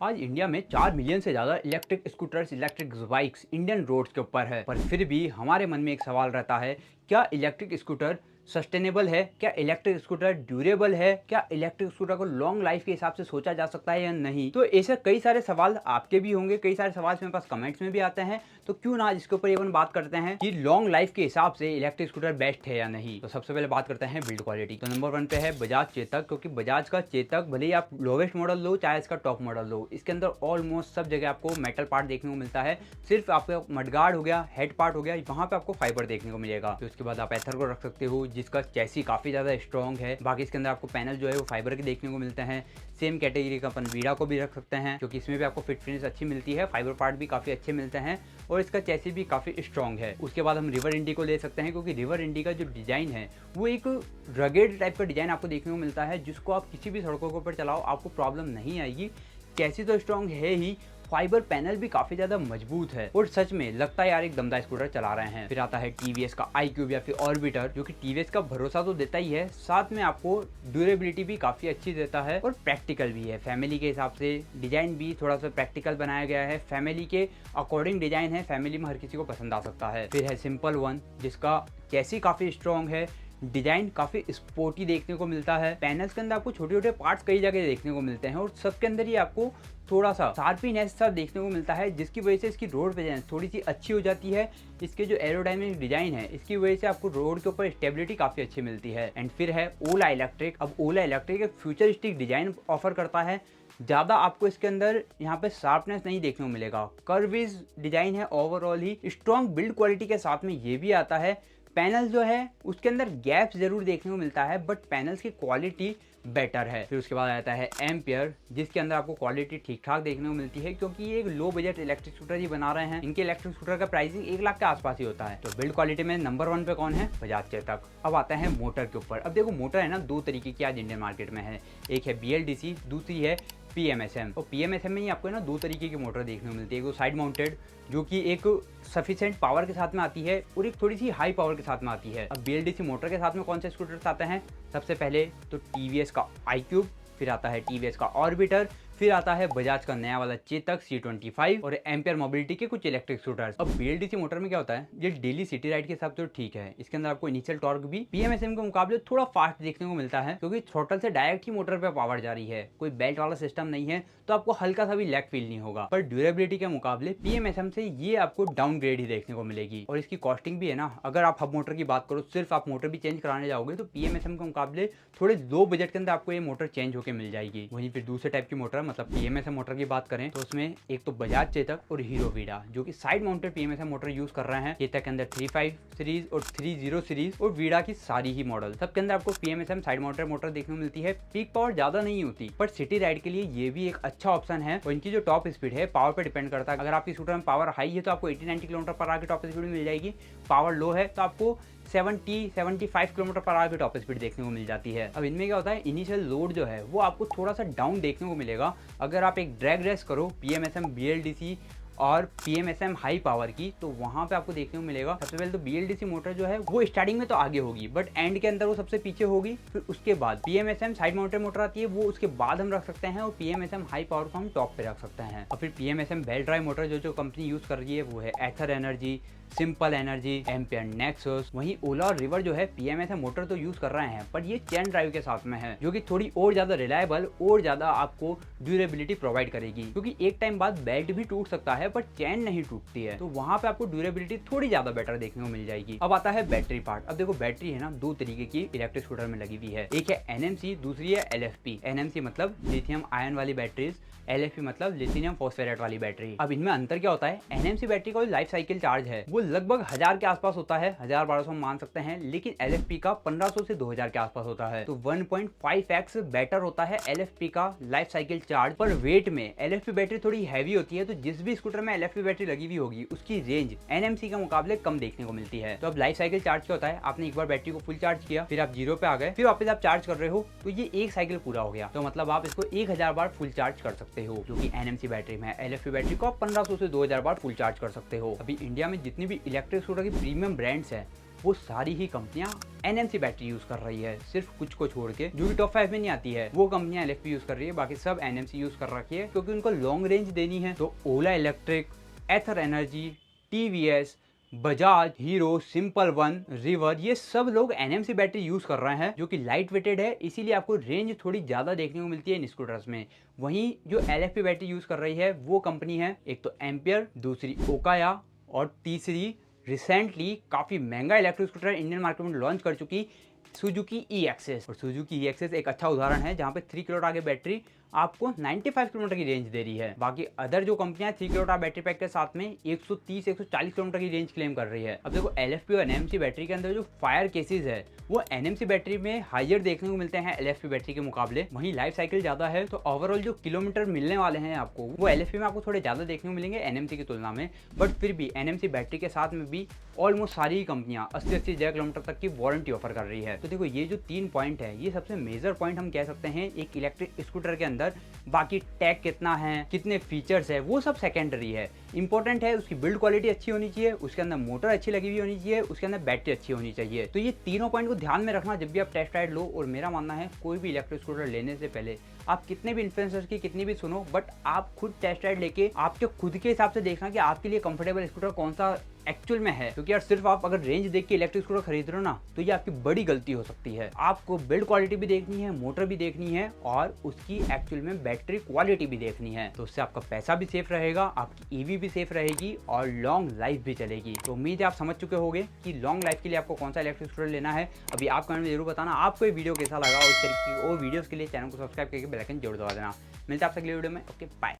आज इंडिया में 4 मिलियन से ज़्यादा electric scooters, electric bikes Indian roads के ऊपर है। पर फिर भी हमारे मन में एक सवाल रहता है, क्या इलेक्ट्रिक स्कूटर सस्टेनेबल है? क्या इलेक्ट्रिक स्कूटर ड्यूरेबल है? क्या इलेक्ट्रिक स्कूटर को लॉन्ग लाइफ के हिसाब से सोचा जा सकता है या नहीं? तो ऐसे कई सारे सवाल आपके भी होंगे, कई सारे सवाल मेरे पास कमेंट्स में भी आते हैं। तो क्यों ना आज इसके ऊपर अपन बात करते हैं कि लॉन्ग लाइफ के हिसाब से इलेक्ट्रिक स्कूटर बेस्ट है या नहीं। तो सबसे पहले बात करते हैं बिल्ड क्वालिटी। तो नंबर 1 पे है बजाज चेतक, क्योंकि बजाज का चेतक भले ही आप लोवेस्ट मॉडल लो चाहे इसका टॉप मॉडल लो, इसके अंदर ऑलमोस्ट सब जगह आपको मेटल पार्ट देखने को मिलता है। सिर्फ आपका मडगार्ड हो गया, हेड पार्ट हो गया, वहां पे आपको फाइबर देखने को मिलेगा। तो उसके बाद आप एथर को रख सकते हो, जिसका चैसी काफी ज्यादा स्ट्रॉन्ग है। बाकी इसके अंदर आपको पैनल जो है वो फाइबर के देखने को मिलते हैं। सेम कैटेगरी का अपन वीडा को भी रख सकते हैं, क्योंकि इसमें भी आपको फिट फिनिश अच्छी मिलती है, फाइबर पार्ट भी काफी अच्छे मिलते हैं और इसका चैसी भी काफी स्ट्रॉन्ग है। उसके बाद हम रिवर इंडी को ले सकते हैं, क्योंकि रिवर इंडी का जो डिजाइन है वो एक रगेड टाइप का डिजाइन आपको देखने को मिलता है, जिसको आप किसी भी सड़कों के ऊपर चलाओ आपको प्रॉब्लम नहीं आएगी। चैसी तो स्ट्रॉन्ग है ही, फाइबर पैनल भी काफी ज्यादा मजबूत है और सच में लगता है यार एक दमदार स्कूटर चला रहे हैं। फिर आता है टीवीएस का iQube या फिर ऑर्बिटर, जो कि टीवीएस का भरोसा तो देता ही है, साथ में आपको ड्यूरेबिलिटी भी काफी अच्छी देता है और प्रैक्टिकल भी है। फैमिली के हिसाब से डिजाइन भी थोड़ा सा प्रैक्टिकल बनाया गया है, फैमिली के अकॉर्डिंग डिजाइन है, फैमिली में हर किसी को पसंद आ सकता है। फिर है सिंपल वन, जिसका चैसी काफी स्ट्रॉन्ग है, डिजाइन काफी स्पोर्टी देखने को मिलता है। पैनल्स के अंदर आपको छोटे छोटे पार्ट्स कई जगह देखने को मिलते हैं और सबके अंदर ही आपको थोड़ा सा शार्पीनेस सा देखने को मिलता है, जिसकी वजह से इसकी रोड प्रेजेंस थोड़ी सी अच्छी हो जाती है। इसके जो एरोडायनेमिक डिजाइन है इसकी वजह से आपको रोड के ऊपर स्टेबिलिटी काफी अच्छी मिलती है। एंड फिर है ओला इलेक्ट्रिक। अब ओला इलेक्ट्रिक एक फ्यूचरिस्टिक डिजाइन ऑफर करता है, ज़्यादा आपको इसके अंदर यहाँ पे शार्पनेस नहीं देखने को मिलेगा, कर्विश डिजाइन है, ओवरऑल ही स्ट्रॉन्ग बिल्ड क्वालिटी के साथ में ये भी आता है। पैनल जो है उसके अंदर गैप्स जरूर देखने को मिलता है, बट पैनल्स की क्वालिटी बेटर है। फिर उसके बाद आता है एम्पियर, जिसके अंदर आपको क्वालिटी ठीक ठाक देखने को मिलती है, क्योंकि ये एक लो बजट इलेक्ट्रिक स्कूटर ही बना रहे हैं। इनके इलेक्ट्रिक स्कूटर का प्राइसिंग 1 लाख के आसपास ही होता है। तो बिल्ड क्वालिटी में नंबर 1 पे कौन है? बजाज चेतक। अब आता है मोटर के ऊपर। अब देखो मोटर है ना, 2 तरीके की आज इंडियन मार्केट में है, एक है BLDC, दूसरी है PMSM। और PMSM में ही आपको है ना 2 तरीके की मोटर देखने को मिलती है, एक तो साइड माउंटेड जो कि एक सफिशिएंट पावर के साथ में आती है और एक थोड़ी सी हाई पावर के साथ में आती है। अब BLDC मोटर के साथ में कौन से स्कूटर्स आते हैं? सबसे पहले तो TVS का iQube, फिर आता है TVS का ऑर्बिटर, फिर आता है बजाज का नया वाला चेतक C25 और एम्पियर मोबिलिटी के कुछ इलेक्ट्रिक स्कूटर्स। अब BLDC मोटर में क्या होता है, ये डेली सिटी राइड के हिसाब से तो ठीक है, इसके अंदर आपको इनिशियल टॉर्क भी PMSM के मुकाबले थोड़ा फास्ट देखने को मिलता है, क्योंकि थ्रोटल से डायरेक्ट ही मोटर पे पावर जा रही है, कोई बेल्ट वाला सिस्टम नहीं है, तो आपको हल्का सा भी लैग फील नहीं होगा। पर ड्यूरेबिलिटी के मुकाबले PMSM से ये आपको डाउनग्रेड ही देखने को मिलेगी। और इसकी कॉस्टिंग भी है ना, अगर आप हब मोटर की बात करो, सिर्फ आप मोटर भी चेंज कराने जाओगे तो PMSM के मुकाबले थोड़े लो बजट के अंदर आपको ये मोटर चेंज होकर मिल जाएगी। वहीं फिर दूसरे टाइप की मोटर मतलब PMSM मोटर की बात करें तो उसमें एक तो बजाज चेतक और हीरो वीडा, जो कि side mounted PMSM motor use कर रहे हैं। चेतक के अंदर 35 सीरीज और 30 सीरीज और वीडा की सारी ही मॉडल, सबके अंदर आपको PMSM साइड माउंटेड मोटर देखने को मिलती है। पीक पावर ज्यादा नहीं होती, पर सिटी राइड के लिए ये भी एक अच्छा ऑप्शन है। और इनकी जो टॉप स्पीड है पावर पे डिपेंड करता है, अगर आपकी स्कूटर में पावर हाई है तो आपको 80-90 किलोमीटर पर आवर की टॉप स्पीड मिल जाएगी, पावर लो है तो आपको 70-75 किलोमीटर पर आवर की टॉप स्पीड देखने को मिल जाती है। अब इनमें क्या होता है, इनिशियल लोड जो है वो आपको थोड़ा सा डाउन देखने को मिलेगा। अगर आप एक ड्रैग रेस करो PMSM BLDC और PMSM हाई पावर की, तो वहां पे आपको देखने को मिलेगा सबसे पहले तो BLDC मोटर जो है वो स्टार्टिंग में तो आगे होगी, बट एंड के अंदर वो सबसे पीछे होगी। फिर उसके बाद PMSM साइड माउंटेड मोटर आती है, वो उसके बाद हम रख सकते हैं, और PMSM हाई पावर को हम टॉप पे रख सकते हैं। और फिर PMSM बेल्ट ड्राइव मोटर जो कंपनी यूज कर रही है वो है Ather Energy, Simple Energy, Ampere Nexus. वहीं ओला और रिवर जो है PMSM मोटर तो यूज कर रहे हैं, पर ये चेन ड्राइव के साथ में है, जो कि थोड़ी और ज्यादा रिलायबल और ज्यादा आपको ड्यूरेबिलिटी प्रोवाइड करेगी, क्योंकि एक टाइम बाद बेल्ट भी टूट सकता है पर चेन नहीं टूटती है, तो वहां पे आपको ड्यूरेबिलिटी थोड़ी ज्यादा बेटर देखने को मिल जाएगी। अब आता है बैटरी पार्ट। अब देखो बैटरी है ना 2 तरीके की इलेक्ट्रिक स्कूटर में लगी हुई है, एक है NMC, दूसरी है LFP। NMC मतलब लिथियम आयन वाली बैटरीज, LFP मतलब लिथियम फॉस्फेट वाली बैटरी। अब इनमें अंतर क्या होता है, NMC बैटरी का लाइफ साइकिल चार्ज है वो लगभग 1000 के आसपास होता है, 1000-1200 मान सकते हैं, लेकिन LFP का 1500 से 2000 के आसपास होता है, तो 1.5x बेटर होता है LFP का लाइफ साइकिल चार्ज। पर वेट में LFP बैटरी थोड़ी हैवी होती है, तो जिस भी स्कूटर में LFP बैटरी लगी हुई होगी उसकी रेंज NMC के मुकाबले कम देखने को मिलती है। तो अब लाइफ साइकिल चार्ज क्या होता है, आपने एक बार बैटरी को फुल चार्ज किया, फिर आप 0 पे आ गए, फिर वापस आप चार्ज कर रहे हो, तो ये एक साइकिल पूरा हो गया, तो मतलब आप इसको 1000 बार फुल चार्ज कर सकते हो, जो कि NMC बैटरी में। LFP बैटरी को आप 1500 से 2000 बार फुल चार्ज कर सकते हो। अभी इंडिया में जितनी भी इलेक्ट्रिक स्कूटर की प्रीमियम ब्रांड्स है वो सारी ही कंपनियां एनएमसी बैटरी यूज कर रही है, सिर्फ कुछ को छोड़ के। जो कि टॉप 5 में नहीं आती है वो कंपनियां एलएफपी यूज कर रही है, बाकी सब एनएमसी यूज कर रखी है क्योंकि उनको लॉन्ग रेंज देनी है। तो Ola Electric, Ather Energy, TVS, Bajaj, Hero, Simple One, River, ये सब लोग एनएमसी बैटरी यूज कर रहे हैं जो कि लाइट वेटेड है, इसीलिए आपको रेंज थोड़ी ज्यादा देखने को मिलती है इन स्कूटर्स में। वहीं जो एलएफपी बैटरी यूज कर रही है वो कंपनी है एक तो एम्पियर, दूसरी ओकाया और तीसरी रिसेंटली काफी महंगा इलेक्ट्रिक स्कूटर इंडियन मार्केट में लॉन्च कर चुकी सुजुकी ई एक्सेस। और सुजुकी ई एक्सेस एक अच्छा उदाहरण है जहां पे 3 किलोवाट आगे बैटरी आपको 95 किलोमीटर की रेंज दे रही है। बाकी अदर जो कंपनियां 3 किलोवाट बैटरी पैक के साथ में 130-140 किलोमीटर की रेंज क्लेम कर रही है। अब देखो एलएफपी और एनएमसी बैटरी के अंदर जो फायर केसेस है वो एनएमसी बैटरी में हाइयर देखने को मिलते हैं एलएफपी बैटरी के मुकाबले। वहीं लाइफ साइकिल ज्यादा है तो ओवरऑल जो किलोमीटर मिलने वाले हैं आपको वो एलएफपी में आपको थोड़े ज्यादा देखने को मिलेंगे एनएमसी की तुलना में। बट फिर भी एनएमसी बैटरी के साथ में भी ऑलमोस्ट सारी ही कंपनियां 80-80 किलोमीटर तक की वारंटी ऑफर कर रही है। तो देखो ये जो 3 पॉइंट है ये सबसे मेजर पॉइंट हम कह सकते हैं एक इलेक्ट्रिक स्कूटर के अंदर। बाकी टैग कितना है, कितने फीचर्स है, वो सब सेकेंडरी है। इंपॉर्टेंट है उसकी बिल्ड क्वालिटी अच्छी होनी चाहिए, उसके अंदर मोटर अच्छी लगी हुई होनी चाहिए, उसके अंदर बैटरी अच्छी होनी चाहिए। तो ये तीनों पॉइंट को ध्यान में रखना जब भी आप टेस्ट राइड लो। और मेरा मानना है कोई भी इलेक्ट्रिक स्कूटर लेने से पहले आप कितने भी इन्फ्लुएंसर्स की कितनी भी सुनो, बट आप खुद टेस्ट राइड लेके आपके खुद के हिसाब से देखना कि आपके लिए कंफर्टेबल स्कूटर कौन सा एक्चुअल में है। क्योंकि यार सिर्फ आप अगर रेंज देख के इलेक्ट्रिक स्कूटर खरीद रहे हो ना तो ये आपकी बड़ी गलती हो सकती है। आपको बिल्ड क्वालिटी भी देखनी है, मोटर भी देखनी है और उसकी एक्चुअल में बैटरी क्वालिटी भी देखनी है। तो उससे आपका पैसा भी सेफ रहेगा, आपकी ईवी भी सेफ रहेगी और लॉन्ग लाइफ भी चलेगी। तो उम्मीद है आप समझ चुके होंगे कि लॉन्ग लाइफ के लिए आपको कौन सा इलेक्ट्रिक स्कूटर लेना है। अभी आप कमेंट में जरूर बताना आपको ये वीडियो कैसा लगा और इस तरीके की और वीडियोस के लिए चैनल को सब्सक्राइब करके बेल आइकन जरूर दबा देना। मिलते हैं आपसे अगले वीडियो में। Okay bye.